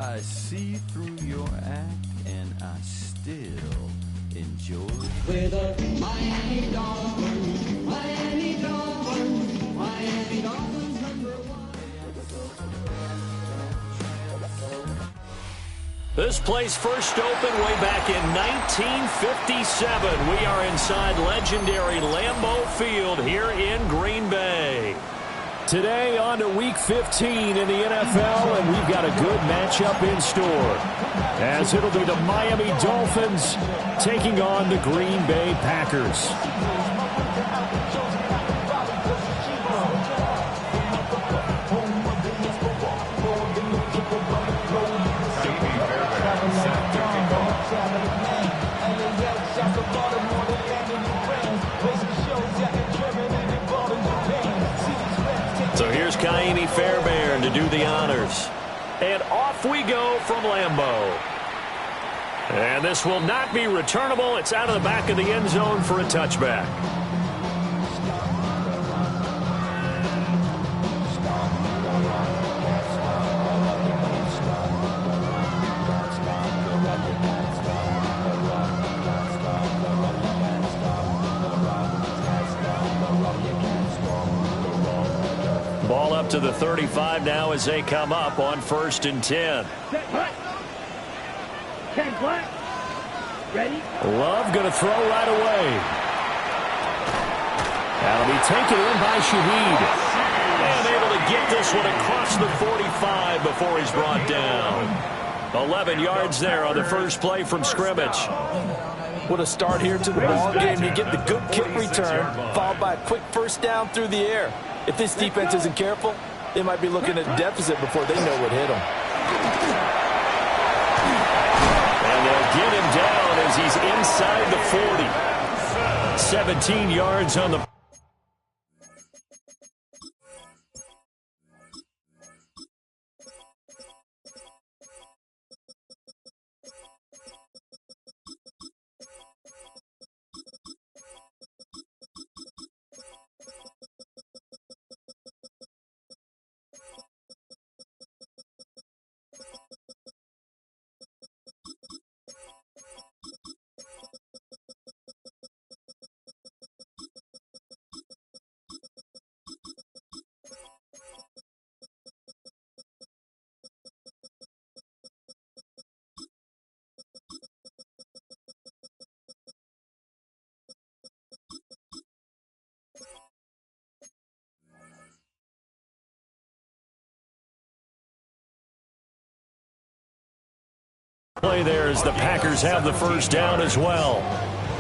I see through your act and I still enjoy. With a Miami Dolphins, Miami Dolphins, Miami Dolphins #1. This place first opened way back in 1957. We are inside legendary Lambeau Field here in Green Bay. Today on to Week 15 in the NFL, and we've got a good matchup in store, as it'll be the Miami Dolphins taking on the Green Bay Packers. So here's Ka'imi Fairbairn to do the honors. And off we go from Lambeau. And this will not be returnable. It's out of the back of the end zone for a touchback. Ball up to the 35 now as they come up on 1st and 10. Ready? Love going to throw right away. That'll be taken in by Shaheed. And able to get this one across the 45 before he's brought down. 11 yards there on the first play from scrimmage. What a start here to the ball game. You get the good kick return, followed by a quick first down through the air. If this defense isn't careful, they might be looking at a deficit before they know what hit them. And they'll get him down as he's inside the 40. 17 yards on the... play there as the Packers have the first down as well.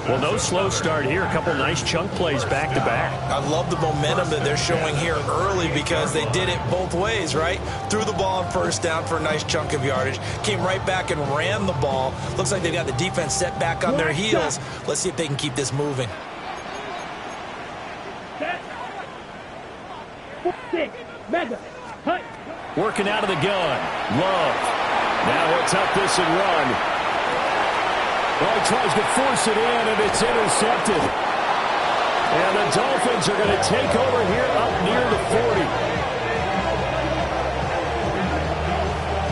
Well, no slow start here. A couple nice chunk plays back-to-back. I love the momentum that they're showing here early because they did it both ways, right? Threw the ball on first down for a nice chunk of yardage. Came right back and ran the ball. Looks like they got the defense set back on their heels. Let's see if they can keep this moving. Working out of the gun. Love. Now he'll tuck this and run. Well, he tries to force it in, and it's intercepted. And the Dolphins are going to take over here up near the 40.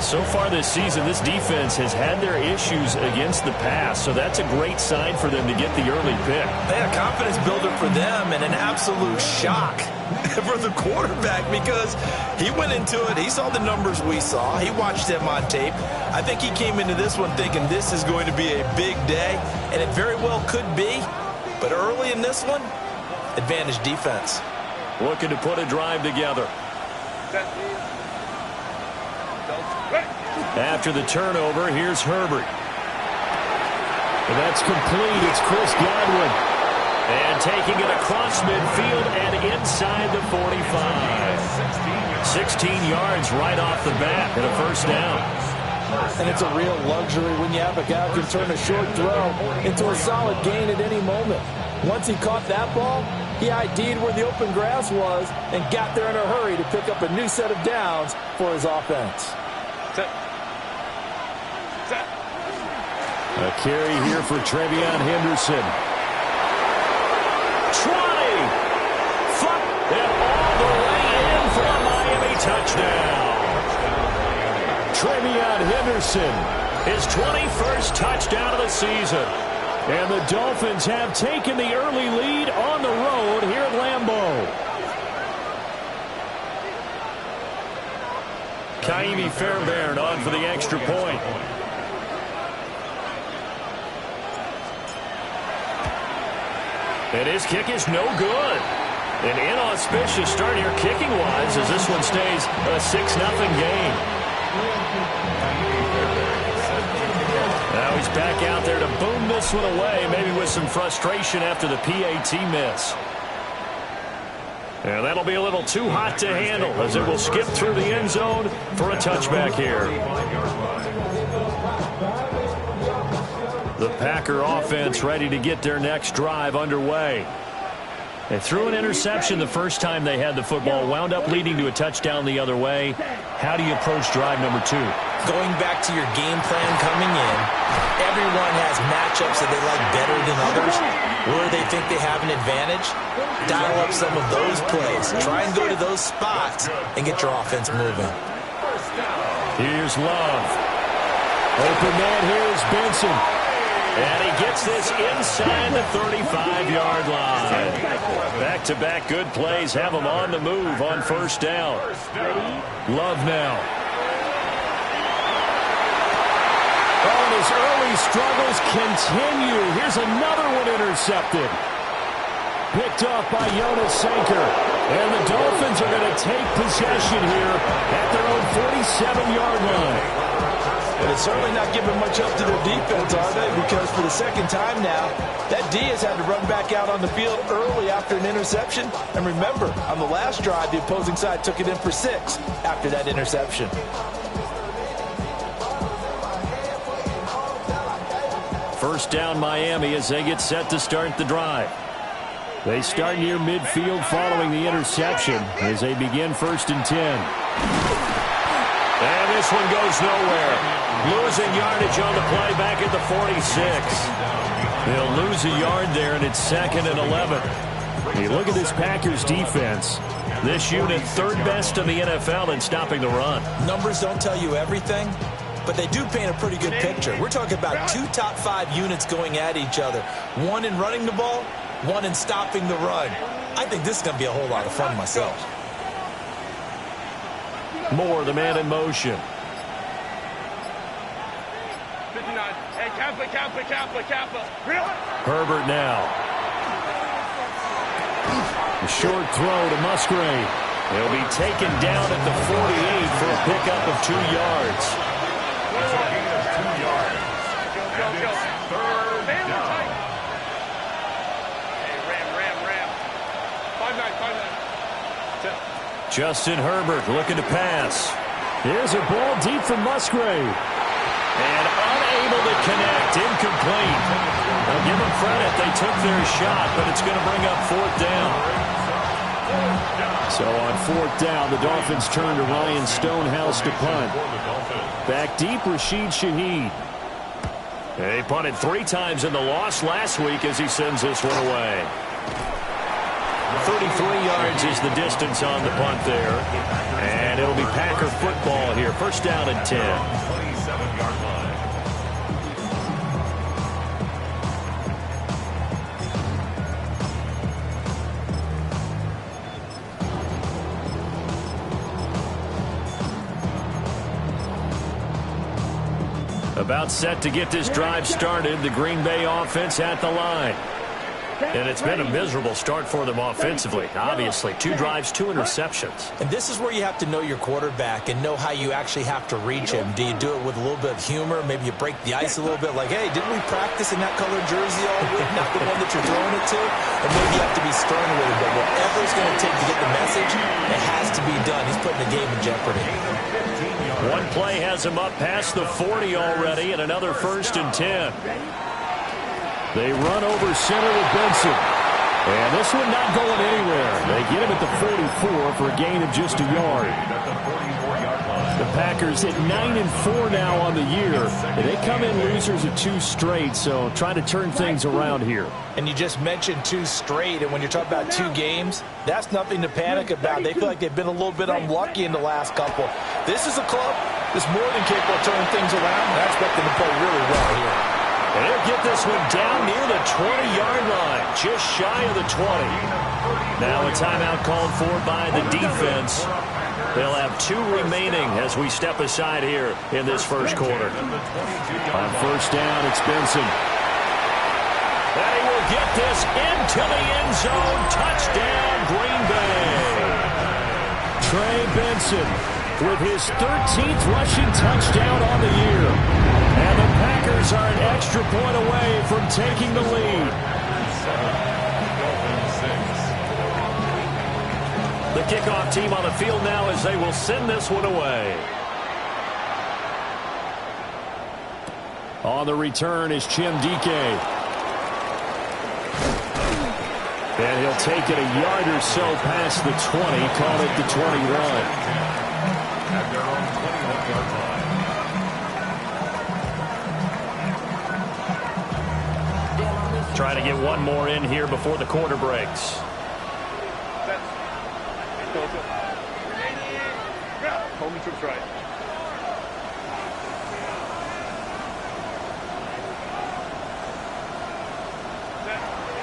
So far this season, this defense has had their issues against the pass, so that's a great sign for them to get the early pick. They had a confidence builder for them and an absolute shock for the quarterback because he went into it. He saw the numbers we saw. He watched them on tape. I think he came into this one thinking this is going to be a big day, and it very well could be. But early in this one, advantage defense. Looking to put a drive together. After the turnover, here's Herbert. And that's complete. It's Chris Godwin. And taking it across midfield and inside the 45. 16 yards right off the bat and a first down. And it's a real luxury when you have a guy who can turn a short throw into a solid gain at any moment. Once he caught that ball, he ID'd where the open grass was and got there in a hurry to pick up a new set of downs for his offense. A carry here for Trevion Henderson. Trying. And all the way in for a Miami touchdown. Travion Henderson, his 21st touchdown of the season. And the Dolphins have taken the early lead on the road here at Lambeau. Kaimi Fairbairn on for the extra point. And his kick is no good. An inauspicious start here kicking-wise as this one stays a 6-0 game. Now he's back out there to boom this one away, maybe with some frustration after the PAT miss. And that'll be a little too hot to handle as it will skip through the end zone for a touchback here. The Packer offense ready to get their next drive underway. They threw an interception the first time they had the football, wound up leading to a touchdown the other way. How do you approach drive number 2? Going back to your game plan coming in, everyone has matchups that they like better than others. Where they think they have an advantage, dial up some of those plays. Try and go to those spots and get your offense moving. Here's Love. Open man here is Benson. And he gets this inside the 35-yard line. Back-to-back good plays have him on the move on first down. Love now. Oh, and his early struggles continue. Here's another one intercepted. Picked off by Jonas Sanker. And the Dolphins are going to take possession here at their own 47-yard line. But it's certainly not giving much up to their defense, are they? Because for the second time now, that D has had to run back out on the field early after an interception. And remember, on the last drive, the opposing side took it in for 6 after that interception. First down Miami as they get set to start the drive. They start near midfield following the interception as they begin 1st and 10. And this one goes nowhere. Losing yardage on the play back at the 46. They'll lose a yard there, and it's 2nd and 11. Hey, look at this Packers defense. This unit 3rd best in the NFL in stopping the run. Numbers don't tell you everything, but they do paint a pretty good picture. We're talking about 2 top 5 units going at each other. One in running the ball, one in stopping the run. I think this is going to be a whole lot of fun myself. Moore, the man in motion. Herbert now. A short throw to Musgrave. He'll be taken down at the 48 for a pickup of 2 yards. Justin Herbert looking to pass. Here's a ball deep from Musgrave. And unable to connect. Incomplete. I'll give them credit. They took their shot, but it's going to bring up 4th down. So on 4th down, the Dolphins turn to Ryan Stonehouse to punt. Back deep, Rashid Shaheed. They punted 3 times in the loss last week as he sends this one away. 33 yards is the distance on the punt there. And it'll be Packer football here. 1st down and 10. About set to get this drive started. The Green Bay offense at the line. And it's been a miserable start for them offensively. Obviously, 2 drives, 2 interceptions. And this is where you have to know your quarterback and know how you actually have to reach him. Do you do it with a little bit of humor? Maybe you break the ice a little bit like, hey, didn't we practice in that colored jersey all week? Not the one that you're throwing it to. And maybe you have to be stern with it. But whatever it's going to take to get the message, it has to be done. He's putting the game in jeopardy. One play has him up past the 40 already, and another 1st and 10. They run over center with Benson. And this one not going anywhere. They get him at the 44 for a gain of just a yard. The Packers at 9-4 now on the year. They come in losers of 2 straight, so trying to turn things around here. And you just mentioned 2 straight, and when you're talking about 2 games, that's nothing to panic about. They feel like they've been a little bit unlucky in the last couple. This is a club is more than capable of turning things around. I expect them to play really well here. And they'll get this one down near the 20-yard line, just shy of the 20. Now a timeout called for by the defense. They'll have 2 remaining as we step aside here in this first quarter. On first down, it's Benson. And he will get this into the end zone. Touchdown, Green Bay. Trey Benson with his 13th rushing touchdown on the year. And the Packers are an extra point away from taking the lead. The kickoff team on the field now as they will send this one away. On the return is Chimdike. And he'll take it a yard or so past the 20, call it the 21. At their own 21-yard line. Trying to get one more in here before the quarter breaks. Homie trips right.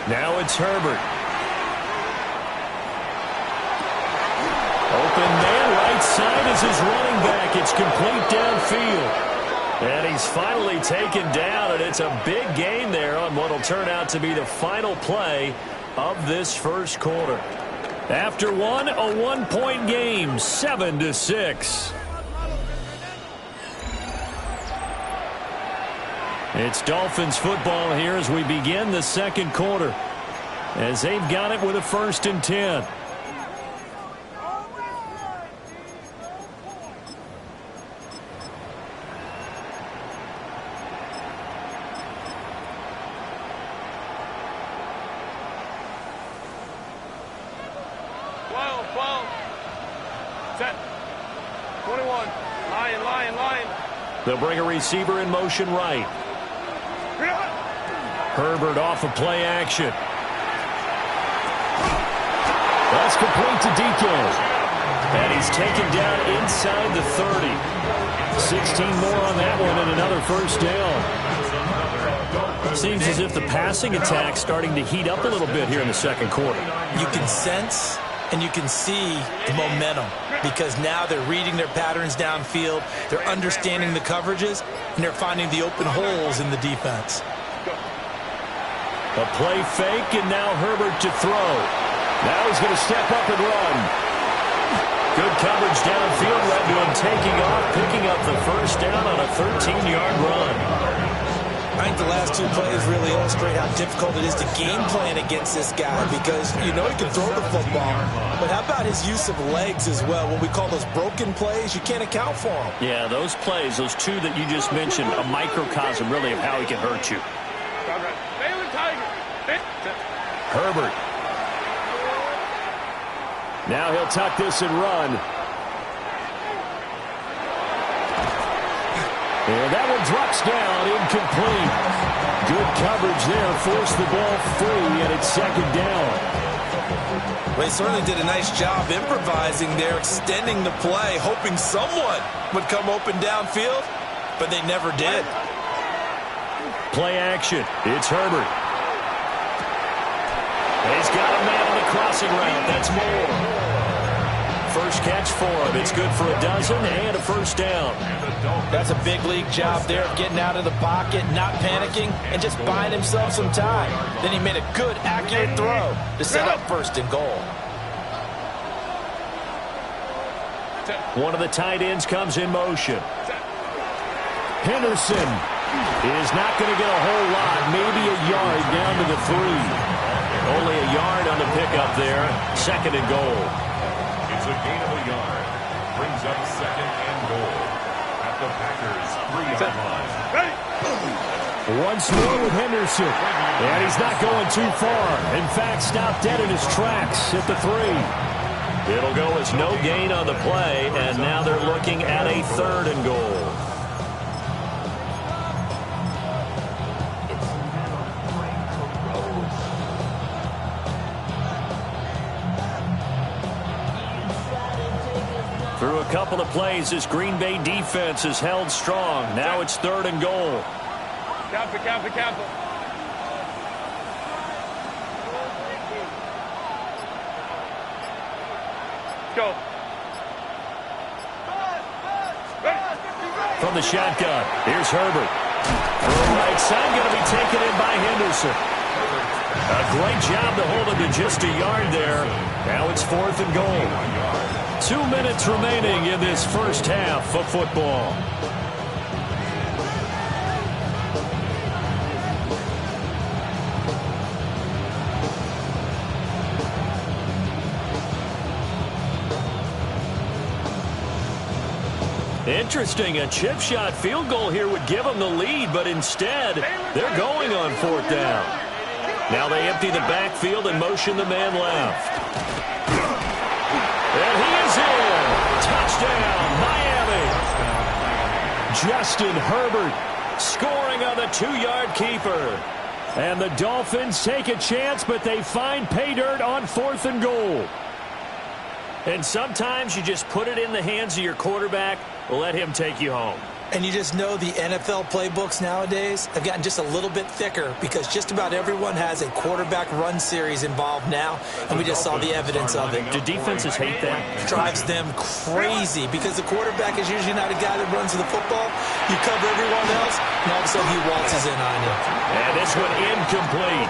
Now it's Herbert. Open man, right side is his running back. It's complete downfield. And he's finally taken down, and it's a big gain there on what will turn out to be the final play of this first quarter. After one, a 1-point game, 7-6. It's Dolphins football here as we begin the second quarter, as they've got it with a 1st and 10. They'll bring a receiver in motion right. Herbert off of play action. That's complete to DK. And he's taken down inside the 30. 16 more on that one and another first down. Seems as if the passing attack's starting to heat up a little bit here in the second quarter. You can sense and you can see the momentum because now they're reading their patterns downfield, they're understanding the coverages, and they're finding the open holes in the defense. A play fake, and now Herbert to throw. Now he's going to step up and run. Good coverage downfield led to him taking off, picking up the first down on a 13-yard run. I think the last 2 plays really illustrate how difficult it is to game plan against this guy because you know he can throw the football, but how about his use of legs as well? What we call those broken plays, you can't account for them. Yeah, those plays, those 2 that you just mentioned, a microcosm really of how he can hurt you. Herbert. Now he'll tuck this and run. And that one drops down, incomplete. Good coverage there, forced the ball free, and it's 2nd down. They certainly did a nice job improvising there, extending the play, hoping someone would come open downfield, but they never did. Play action. It's Herbert. He's got a man on the crossing route. That's more. First catch for him. It's good for a dozen and a first down. That's a big league job there of getting out of the pocket, not panicking, and just buying himself some time. Then he made a good, accurate throw to set up 1st and goal. One of the tight ends comes in motion. Henderson is not going to get a whole lot, maybe a yard down to the 3. Only a yard on the pickup there. 2nd and goal. It's a gain of a yard. Brings up 2nd and goal at the Packers' 3-yard line. Once more with Henderson. And he's not going too far. In fact, stopped dead in his tracks at the 3. It'll go as no gain on the play, and now they're looking at a 3rd and goal. Through a couple couple of plays, this Green Bay defense has held strong. Now it's 3rd and goal. Careful. Go. From the shotgun, here's Herbert. Right side going to be taken in by Henderson. A great job to hold him to just a yard there. Now it's 4th and goal. 2 minutes remaining in this first half of football. Interesting, a chip shot field goal here would give them the lead, but instead, they're going on 4th down. Now they empty the backfield and motion the man left. And he is in. Touchdown, Miami. Justin Herbert scoring on the 2-yard keeper. And the Dolphins take a chance, but they find pay dirt on 4th and goal. And sometimes you just put it in the hands of your quarterback, let him take you home. And you just know the NFL playbooks nowadays have gotten just a little bit thicker because just about everyone has a quarterback run series involved now, and we just saw the evidence of it. Do defenses hate that? Drives them crazy because the quarterback is usually not a guy that runs the football. You cover everyone else, and all of a sudden he waltzes in on you. And this one incomplete.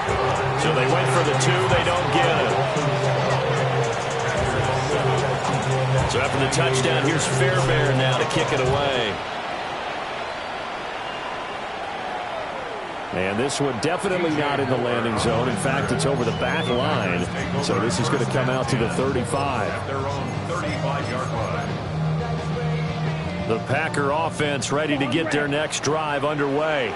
So they went for the 2, they don't get it. So after the touchdown, here's Fairbairn now to kick it away. And this one definitely not in the landing zone. In fact, it's over the back line. So this is going to come out to the 35. At their own 35-yard line. The Packer offense ready to get their next drive underway.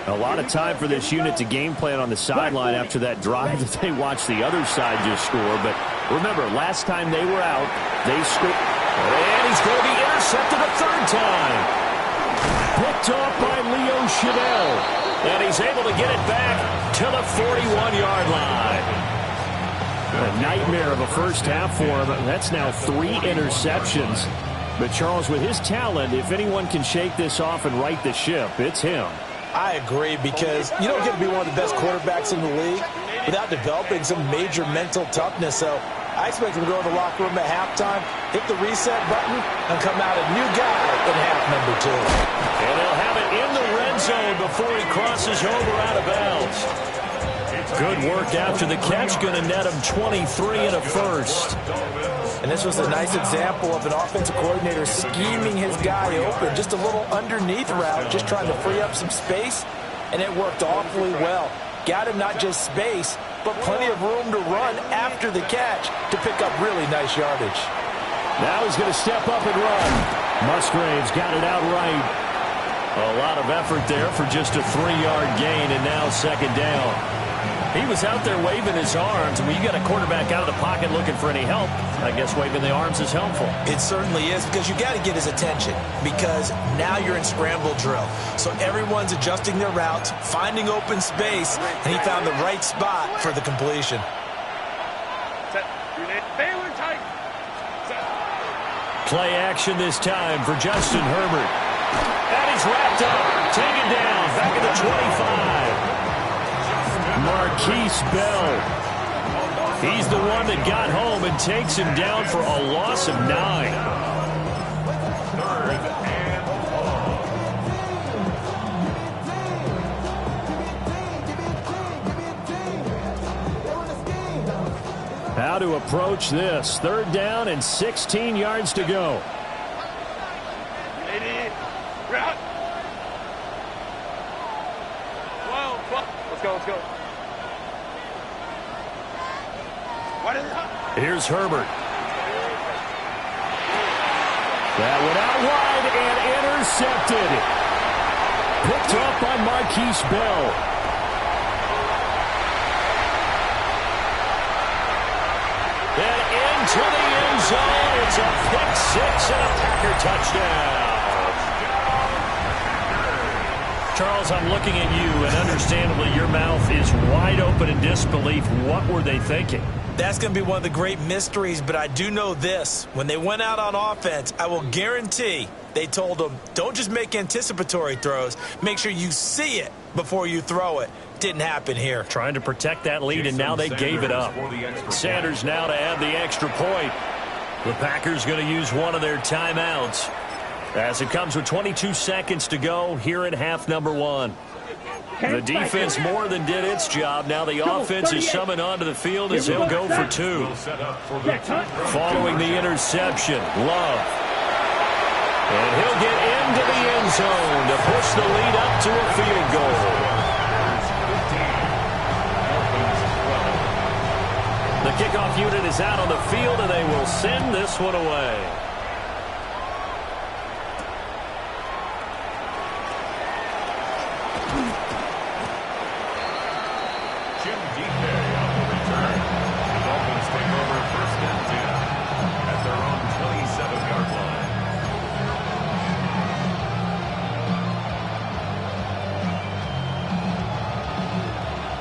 A lot of time for this unit to game plan on the sideline after that drive that they watched the other side just score. But remember, last time they were out, they scored. And he's going to be intercepted a 3rd time. Picked off by Leo Chenal. And he's able to get it back to the 41-yard line. A nightmare of a first half for him. That's now 3 interceptions. But Charles, with his talent, if anyone can shake this off and right the ship, it's him. I agree, because you don't get to be one of the best quarterbacks in the league without developing some major mental toughness. So I expect him to go in the locker room at halftime, hit the reset button, and come out a new guy in half number 2. And he'll have it in the red zone before he crosses over out of bounds. Good work after the catch, going to net him 23 and a first. And this was a nice example of an offensive coordinator scheming his guy open, just a little underneath route, just trying to free up some space, and it worked awfully well. Got him not just space, but plenty of room to run after the catch to pick up really nice yardage. Now he's going to step up and run. Musgraves got it out right. A lot of effort there for just a 3-yard gain, and now 2nd down. He was out there waving his arms, and when you got a quarterback out of the pocket looking for any help, I guess waving the arms is helpful. It certainly is, because you got to get his attention, because now you're in scramble drill. So everyone's adjusting their routes, finding open space, and he found the right spot for the completion. Play action this time for Justin Herbert. And he's wrapped up, taken down, back at the 25. Marquise Bell. He's the one that got home and takes him down for a loss of 9. 3rd and long. How to approach this. 3rd down and 16 yards to go. Let's go. Here's Herbert. That went out wide and intercepted. Picked up by Marquise Bell. And into the end zone. It's a pick 6 and a Packer touchdown. Charles, I'm looking at you, and understandably your mouth is wide open in disbelief. What were they thinking? That's going to be one of the great mysteries, but I do know this. When they went out on offense, I will guarantee they told them, don't just make anticipatory throws. Make sure you see it before you throw it. Didn't happen here. Trying to protect that lead, and now they gave it up. Sanders now to add the extra point. The Packers going to use one of their timeouts as it comes with 22 seconds to go here at half number one. The defense more than did its job. Now the offense is summoned onto the field as he'll go for two. Following the interception, Love. And he'll get into the end zone to push the lead up to a field goal. The kickoff unit is out on the field, and they will send this one away.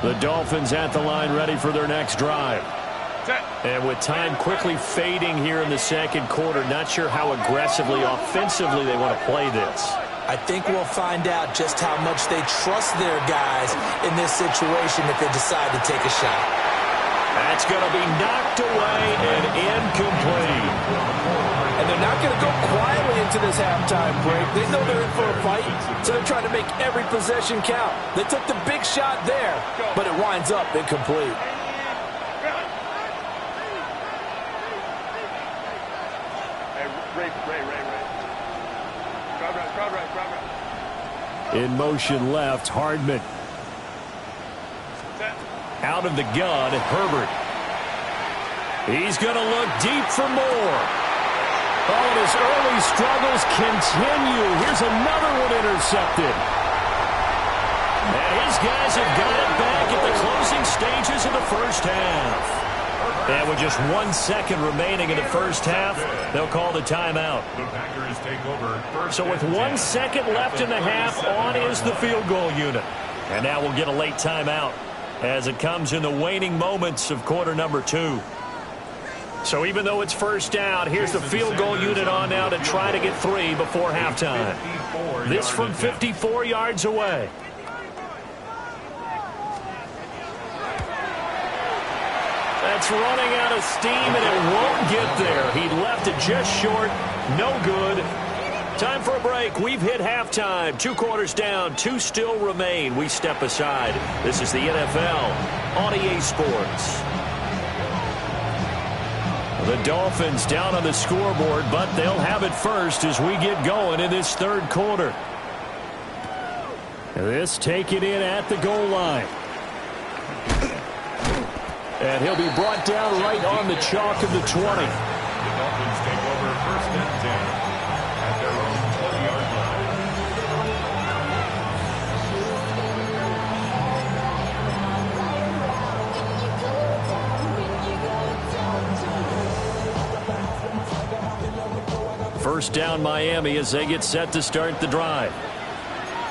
The Dolphins at the line, ready for their next drive. And with time quickly fading here in the second quarter, not sure how aggressively, offensively they want to play this. I think we'll find out just how much they trust their guys in this situation if they decide to take a shot. That's going to be knocked away and incomplete. And they're not going to go quietly into this halftime break. They know they're in for a fight, so they're trying to make every possession count. They took the big shot there, but it winds up incomplete. In motion left, Hardman. Out of the gun, Herbert. He's going to look deep for more. Oh, and his early struggles continue. Here's another one intercepted. And his guys have got it back at the closing stages of the first half. And with just 1 second remaining in the first half, they'll call the timeout. The Packers take over. So with 1 second left in the half, on is the field goal unit. And now we'll get a late timeout as it comes in the waning moments of quarter number two. So even though it's first down, here's the field goal unit on now to try to get three before halftime. This from 54 yards away. That's running out of steam, and it won't get there. He left it just short. No good. Time for a break. We've hit halftime. 2 quarters down. 2 still remain. We step aside. This is the NFL on EA Sports. The Dolphins down on the scoreboard, but they'll have it first as we get going in this third quarter. This taken in at the goal line. And he'll be brought down right on the chalk of the 20. The Dolphins take over first and 10 at their own 20-yard line. First down Miami as they get set to start the drive.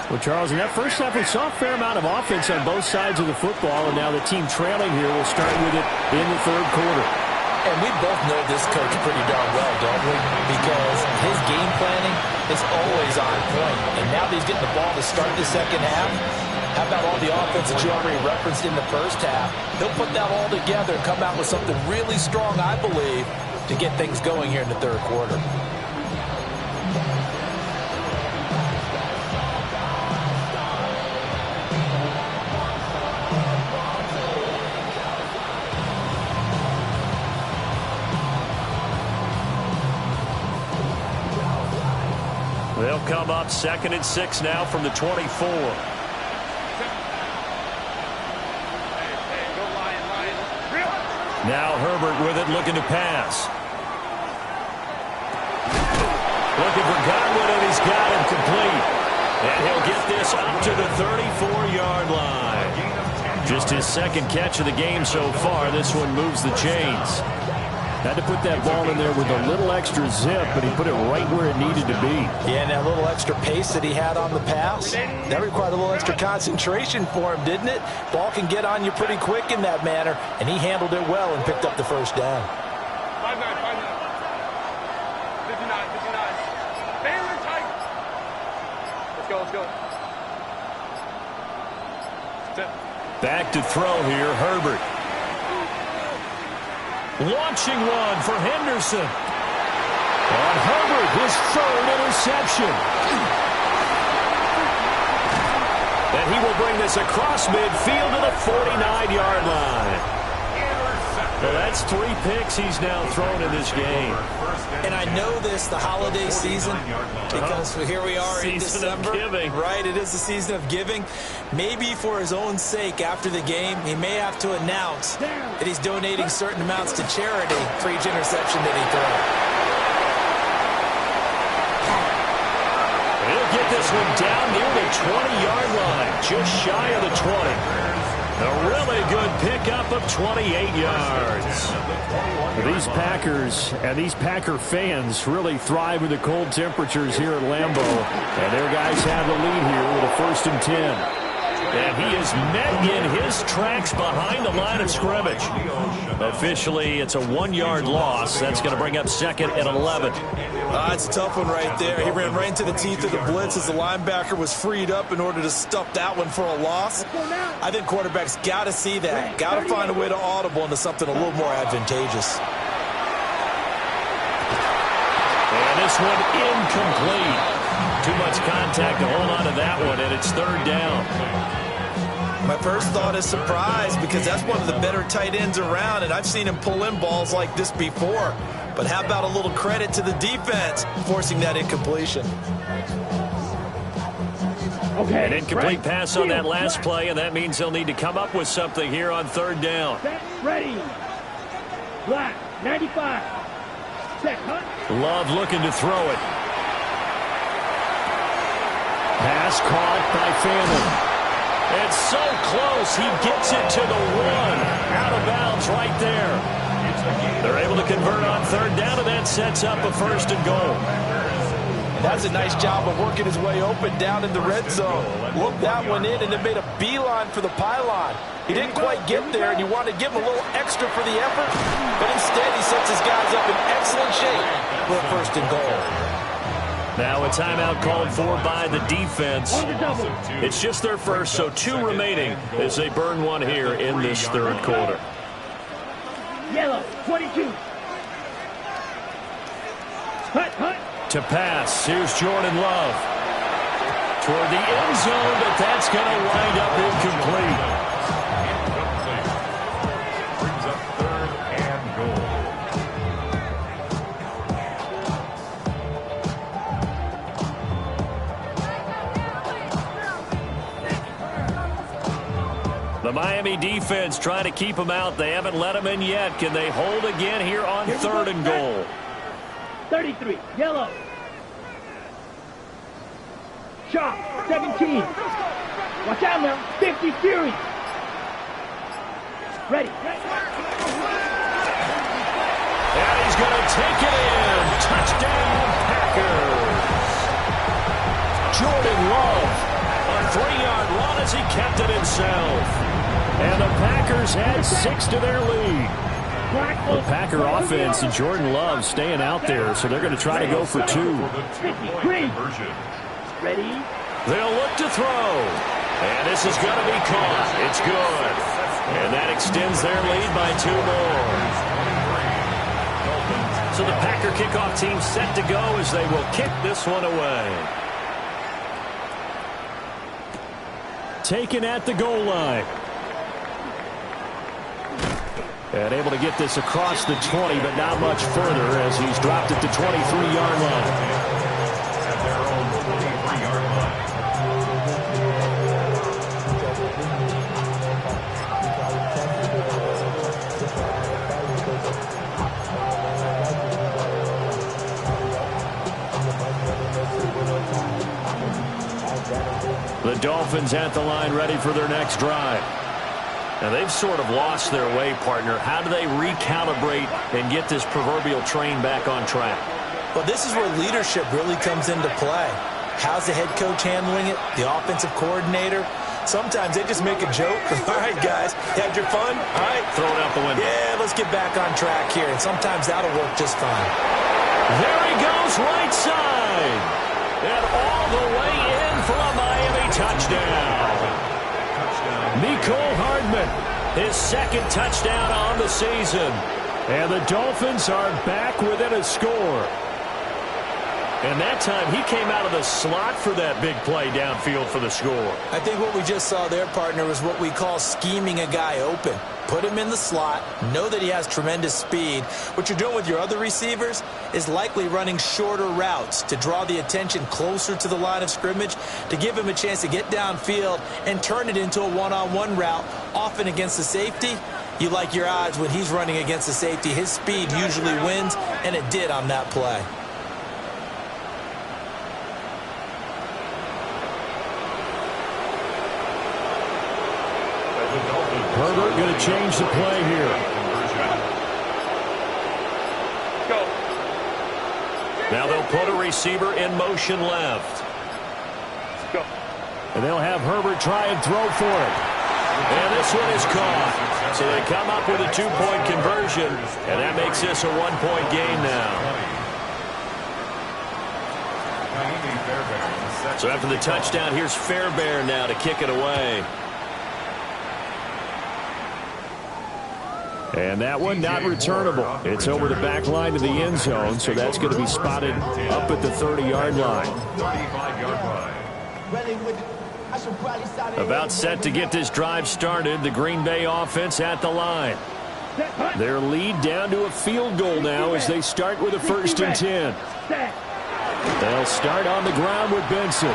Well, Charles, in that first half, we saw a fair amount of offense on both sides of the football, and now the team trailing here will start with it in the third quarter. And we both know this coach pretty darn well, don't we? Because his game planning is always on point. And now that he's getting the ball to start the second half, how about all the offense that you already referenced in the first half? He'll put that all together and come out with something really strong, I believe, to get things going here in the third quarter. They'll come up 2nd and 6 now from the 24. Now Herbert with it, looking to pass. Looking for Godwin, and he's got him complete. And he'll get this up to the 34-yard line. Just his second catch of the game so far. This one moves the chains. Had to put that ball in there with a little extra zip, but he put it right where it needed to be. Yeah, and that little extra pace that he had on the pass, that required a little extra concentration for him, didn't it? Ball can get on you pretty quick in that manner, and he handled it well and picked up the first down. 5-9, 59, 59. Baylor tight. Let's go, let's go. Back to throw here, Herbert. Launching one for Henderson. And Herbert, his third interception. And he will bring this across midfield to the 49-yard line. Well, that's 3 picks he's now thrown in this game. And I know this, the holiday season, because here we are in December. Right, it is the season of giving. Maybe for his own sake, after the game, he may have to announce that he's donating certain amounts to charity for each interception that he throws. He'll get this one down near the 20-yard line, just shy of the 20. A really good pickup of 28 yards. These Packers and these Packer fans really thrive in the cold temperatures here at Lambeau. And their guys have the lead here with a 1st and 10. And he is met in his tracks behind the line of scrimmage. Officially, it's a 1-yard loss. That's going to bring up 2nd and 11. It's a tough one right there. He ran right into the teeth of the blitz as the linebacker was freed up in order to stuff that one for a loss. I think quarterbacks got to see that. Got to find a way to audible into something a little more advantageous. And this one incomplete. Too much contact to hold on to that one, and it's 3rd down. My first thought is surprise, because that's one of the better tight ends around, and I've seen him pull in balls like this before. But how about a little credit to the defense forcing that incompletion? Okay, an incomplete pass on that last play, and that means they'll need to come up with something here on 3rd down. Set, ready. Black, 95. Set, hunt. Love looking to throw it. Pass caught by Fannin. It's so close, he gets it to the 1. Out of bounds right there. They're able to convert on 3rd down, and that sets up a 1st and goal. That's a nice job of working his way open down in the red zone. Looked that one in and then made a beeline for the pylon. He didn't quite get there, and you want to give him a little extra for the effort, but instead he sets his guys up in excellent shape for a 1st and goal. Now a timeout called for by the defense. It's just their first, so 2 remaining as they burn one here in this 3rd quarter. Yellow, 22. Hut. To pass, here's Jordan Love. Toward the end zone, but that's going to wind up incomplete. Brings up 3rd and goal. The Miami defense trying to keep them out. They haven't let them in yet. Can they hold again here on 3rd and goal? 33, yellow. Shot, 17. Watch out now, 50 Fury. Ready. And he's going to take it in. Touchdown, Packers. Jordan Love, a 3-yard run as he kept it himself. And the Packers had 6 to their lead. The Packer offense and Jordan Love staying out there, so they're going to try to go for 2. Ready? They'll look to throw. And this is going to be caught. It's good. And that extends their lead by 2 more. So the Packer kickoff team set to go as they will kick this one away. Taken at the goal line. And able to get this across the 20, but not much further as he's dropped at the 23-yard line. At their own 23-yard line. The Dolphins at the line ready for their next drive. Now, they've sort of lost their way, partner. How do they recalibrate and get this proverbial train back on track? Well, this is where leadership really comes into play. How's the head coach handling it? The offensive coordinator? Sometimes they just make a joke. All right, guys, you had your fun? All right. Throw it out the window. Yeah, let's get back on track here. And sometimes that'll work just fine. There he goes, right side. And all the way in for a Miami touchdown. Mecole Hardman, his second touchdown on the season. And the Dolphins are back within a score. And that time, he came out of the slot for that big play downfield for the score. I think what we just saw there, partner, was what we call scheming a guy open. Put him in the slot, know that he has tremendous speed. What you're doing with your other receivers is likely running shorter routes to draw the attention closer to the line of scrimmage, to give him a chance to get downfield and turn it into a one-on-one route, often against the safety. You like your odds when he's running against the safety. His speed usually wins, and it did on that play. Herbert going to change the play here. Go. Now they'll put a receiver in motion left. Go. And they'll have Herbert try and throw for it. And this one is caught. So they come up with a two-point conversion, and that makes this a one-point game now. So after the touchdown, here's Fairbairn now to kick it away. And that one not returnable. It's over the back line to the end zone, so that's going to be spotted up at the 30-yard line. About set to get this drive started. The Green Bay offense at the line. Their lead down to a field goal now as they start with a 1st and 10. They'll start on the ground with Benson.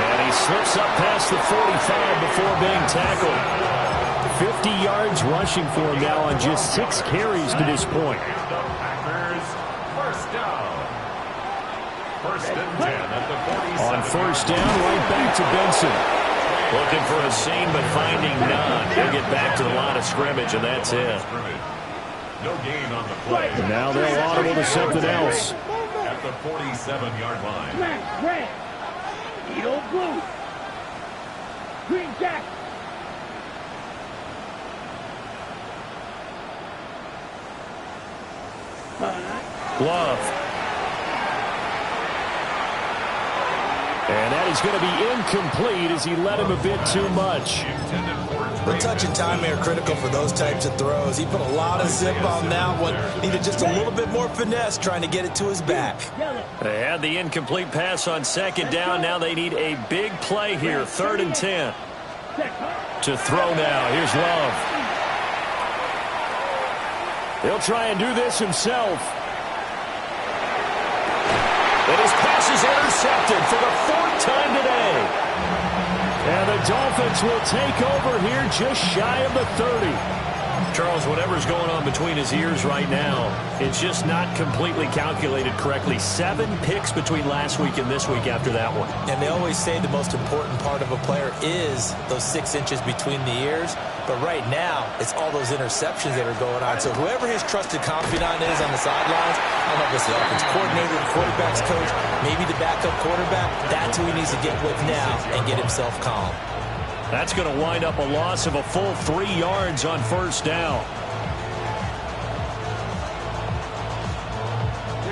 And he slips up past the 45 before being tackled. 50 yards rushing for him now on just 6 carries to this point. On 1st down, right back to Benson. Looking for a seam, but finding none. He'll get back to the line of scrimmage, and that's it. No gain on the play. And now they'll audible to something else. At the 47-yard line. Red. Edo blue. Green jack. Love. And that is going to be incomplete as he led him a bit too much. The touch and time are critical for those types of throws. He put a lot of zip on that one. Needed just a little bit more finesse trying to get it to his back. They had the incomplete pass on 2nd down. Now they need a big play here. 3rd and 10. To throw now. Here's Love. He'll try and do this himself. And his pass is intercepted for the 4th time today. And the Dolphins will take over here just shy of the 30. Charles, whatever's going on between his ears right now, it's just not completely calculated correctly. 7 picks between last week and this week after that one. And they always say the most important part of a player is those 6 inches between the ears. But right now, it's all those interceptions that are going on. So whoever his trusted confidant is on the sidelines, I don't know if it's the offense coordinator, the quarterback's coach, maybe the backup quarterback, that's who he needs to get with now and get himself calm. That's going to wind up a loss of a full 3 yards on 1st down.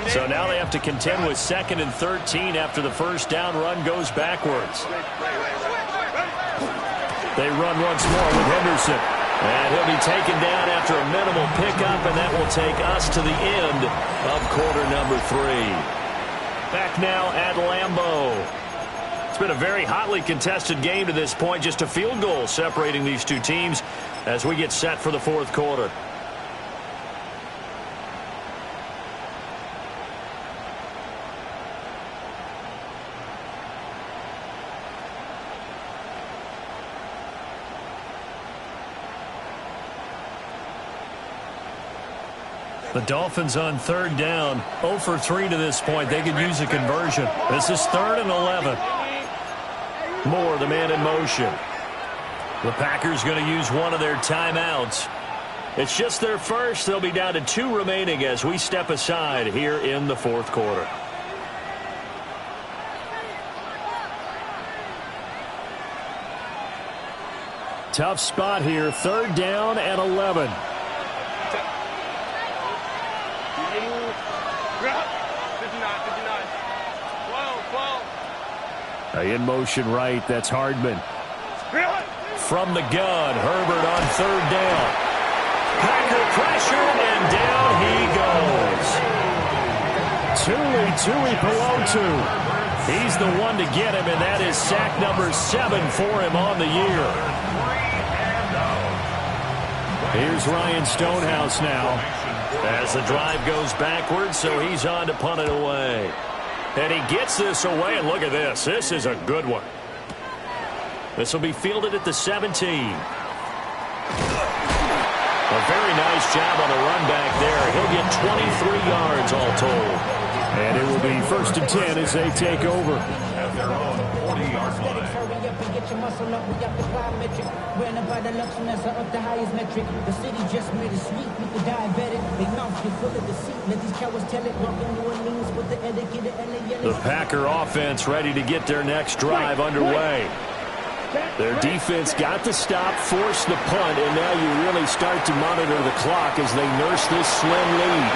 So now they have to contend with 2nd and 13 after the 1st down run goes backwards. They run once more with Henderson. And he'll be taken down after a minimal pickup, and that will take us to the end of quarter number 3. Back now at Lambeau. It's been a very hotly contested game to this point. Just a field goal separating these two teams as we get set for the 4th quarter. The Dolphins on 3rd down, 0 for 3 to this point. They could use a conversion. This is 3rd and 11. Moore, the man in motion. The Packers going to use one of their timeouts. It's just their first. They'll be down to 2 remaining as we step aside here in the fourth quarter. Tough spot here. 3rd down and 11. In motion right, that's Hardman. From the gun, Herbert on 3rd down. Packer pressured, and down he goes. Tui Pelotu. He's the one to get him, and that is sack number 7 for him on the year. Here's Ryan Stonehouse now. As the drive goes backwards, so he's on to punt it away. And he gets this away, and look at this. This is a good one. This will be fielded at the 17. A very nice job on the run back there. He'll get 23 yards all told. And it will be 1st and 10 as they take over. At their own 40-yard line. The Packer offense ready to get their next drive underway. Their defense got the stop, forced the punt, and now you really start to monitor the clock as they nurse this slim lead.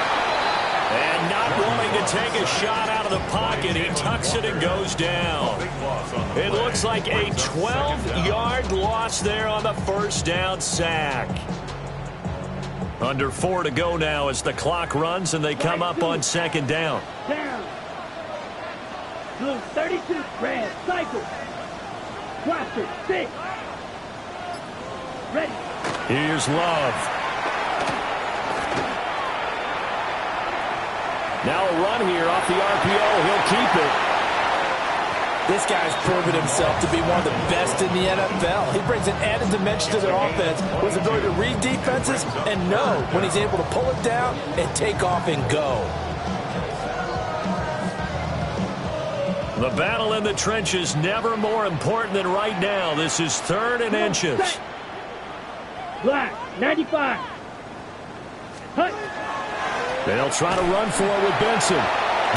And not wanting to take a shot out of the pocket, he tucks it and goes down. It looks like a 12-yard loss there on the 1st down sack. Under 4 to go now as the clock runs and they come up on 2nd down. Down. Blue 32, red, cycle. Blaster, 6. Ready. Here's Love. Now a run here off the RPO. He'll keep it. This guy's proven himself to be one of the best in the NFL. He brings an added dimension to their offense with his ability to read defenses and know when he's able to pull it down and take off and go. The battle in the trenches never more important than right now. This is 3rd and inches. Black, 95. Hut. They'll try to run for it with Benson.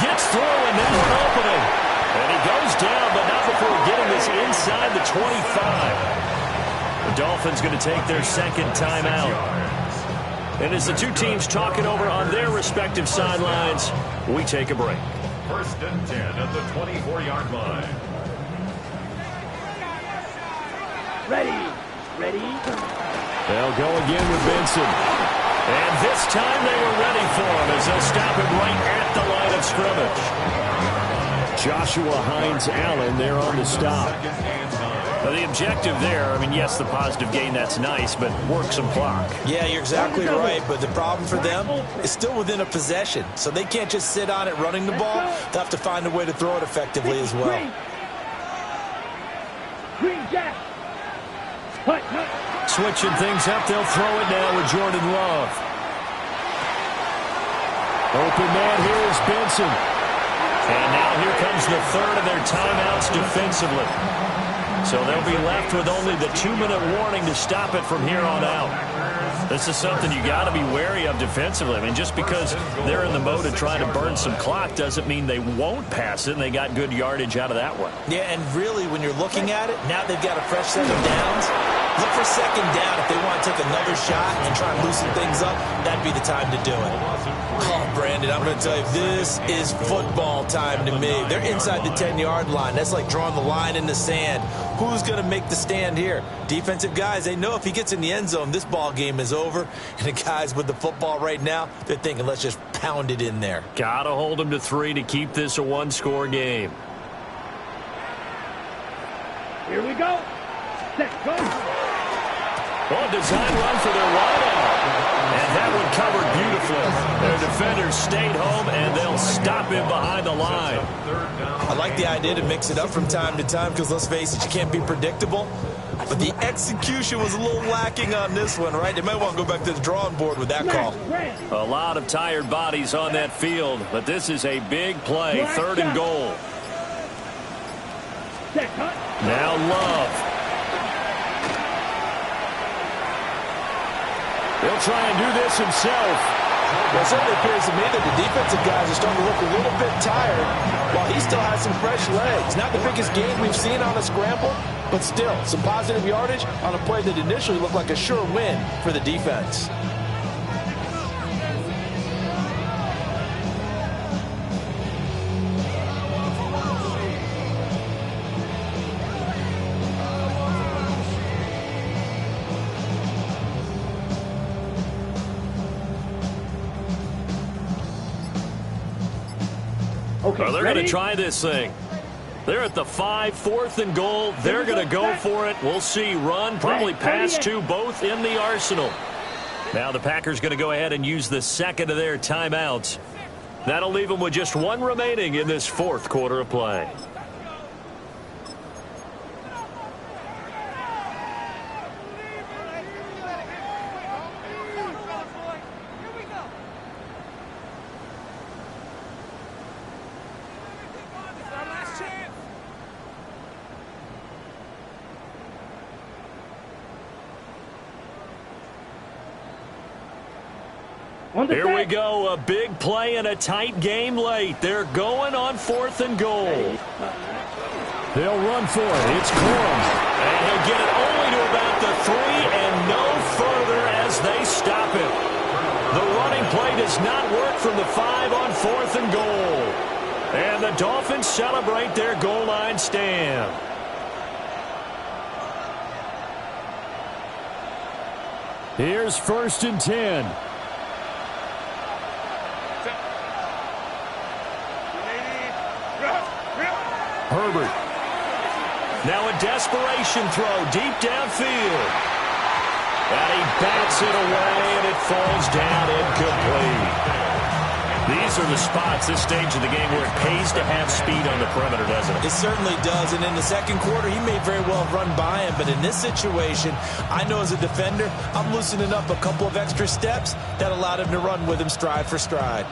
Gets through and now an opening. And he goes down, but not before getting this inside the 25. The Dolphins going to take their 2nd timeout. And as the two teams talk it over on their respective sidelines, we take a break. 1st and 10 at the 24-yard line. Ready. They'll go again with Benson. And this time they were ready for him as they'll stop him right at the line of scrimmage. Joshua Hines-Allen there on the stop. Now the objective there, I mean, yes, the positive gain, that's nice, but work some clock. Yeah, you're exactly right, but the problem for them is still within a possession, so they can't just sit on it running the ball. They'll have to find a way to throw it effectively as well. Green Jack. Hut. Switching things up, they'll throw it now with Jordan Love. Open man here is Benson. And now here comes the 3rd of their timeouts defensively. So they'll be left with only the 2-minute warning to stop it from here on out. This is something you got to be wary of defensively. I mean, just because they're in the mode of trying to burn some clock doesn't mean they won't pass it, and they got good yardage out of that one. Yeah, and really, when you're looking at it, now they've got a fresh set of downs. Look for 2nd down if they want to take another shot and try and loosen things up. That'd be the time to do it. Oh, Brandon, I'm going to tell you, this is football time to me. They're inside the 10-yard line. That's like drawing the line in the sand. Who's going to make the stand here? Defensive guys, they know if he gets in the end zone, this ball game is over. And the guys with the football right now, they're thinking, let's just pound it in there. Got to hold them to 3 to keep this a 1-score game. Here we go. Set, go. Well, design run for their wideout. And that one covered beautifully. Their defenders stayed home, and they'll stop him behind the line. I like the idea to mix it up from time to time because, let's face it, you can't be predictable. But the execution was a little lacking on this one, right? They might want to go back to the drawing board with that call. A lot of tired bodies on that field, but this is a big play, 3rd and goal. Now Love. He'll try and do this himself. Well, it certainly appears to me that the defensive guys are starting to look a little bit tired while he still has some fresh legs. Not the biggest gain we've seen on a scramble, but still some positive yardage on a play that initially looked like a sure win for the defense. Okay, Well, they're going to try this thing. They're at the 5, 4th and goal. They're going to go for it. We'll see. Run, probably pass to both in the arsenal. Now the Packers going to go ahead and use the second of their timeouts. That'll leave them with just one remaining in this 4th quarter of play. Here we go, a big play and a tight game late. They're going on 4th and goal. They'll run for it. It's Corum. And he'll get it only to about the 3 and no further as they stop it. The running play does not work from the 5 on 4th and goal. And the Dolphins celebrate their goal line stand. Here's 1st and 10. Herbert. Now a desperation throw deep downfield. And he bats it away, and it falls down incomplete. These are the spots, this stage of the game, where it pays to have speed on the perimeter, doesn't it? It certainly does, and in the second quarter, he may very well run by him, but in this situation, I know as a defender, I'm loosening up a couple of extra steps that allowed him to run with him stride for stride.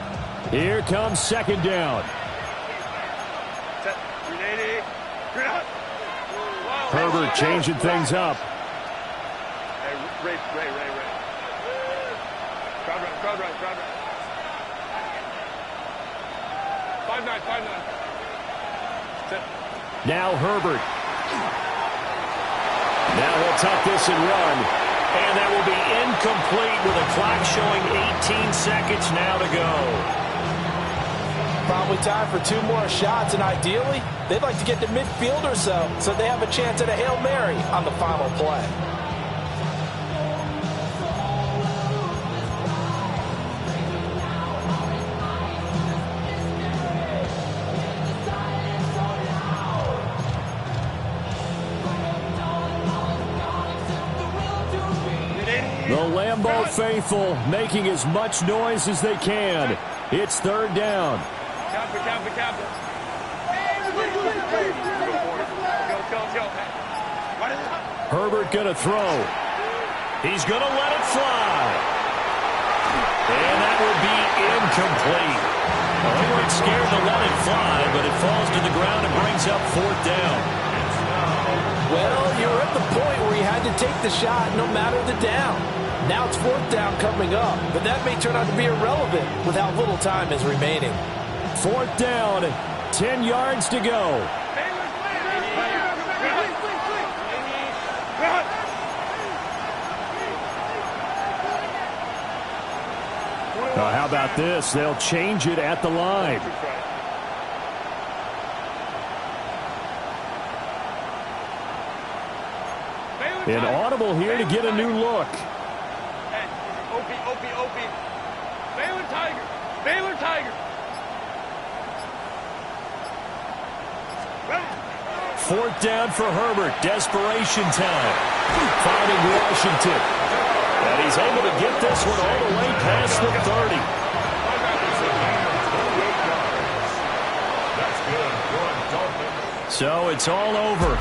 Here comes 2nd down. Herbert changing things up. Ray. Crowd right. 5-9. Now Herbert. Now he'll tuck this and run. And that will be incomplete with a clock showing 18 seconds now to go. Probably time for 2 more shots, and ideally, they'd like to get to midfield or so they have a chance at a Hail Mary on the final play. The Lambeau faithful making as much noise as they can. It's 3rd down. Captain. Herbert going to throw. He's going to let it fly. And that will be incomplete. Well, they weren't scared to let it fly, but it falls to the ground and brings up 4th down. Well, you're at the point where you had to take the shot no matter the down. Now it's 4th down coming up, but that may turn out to be irrelevant with how little time is remaining. 4th down, 10 yards to go. How about this? They'll change it at the line. An audible here to get a new look. Opie. Baylor Tiger. 4th down for Herbert. Desperation time. Finding Washington. And he's able to get this one all the way past the 30. So it's all over.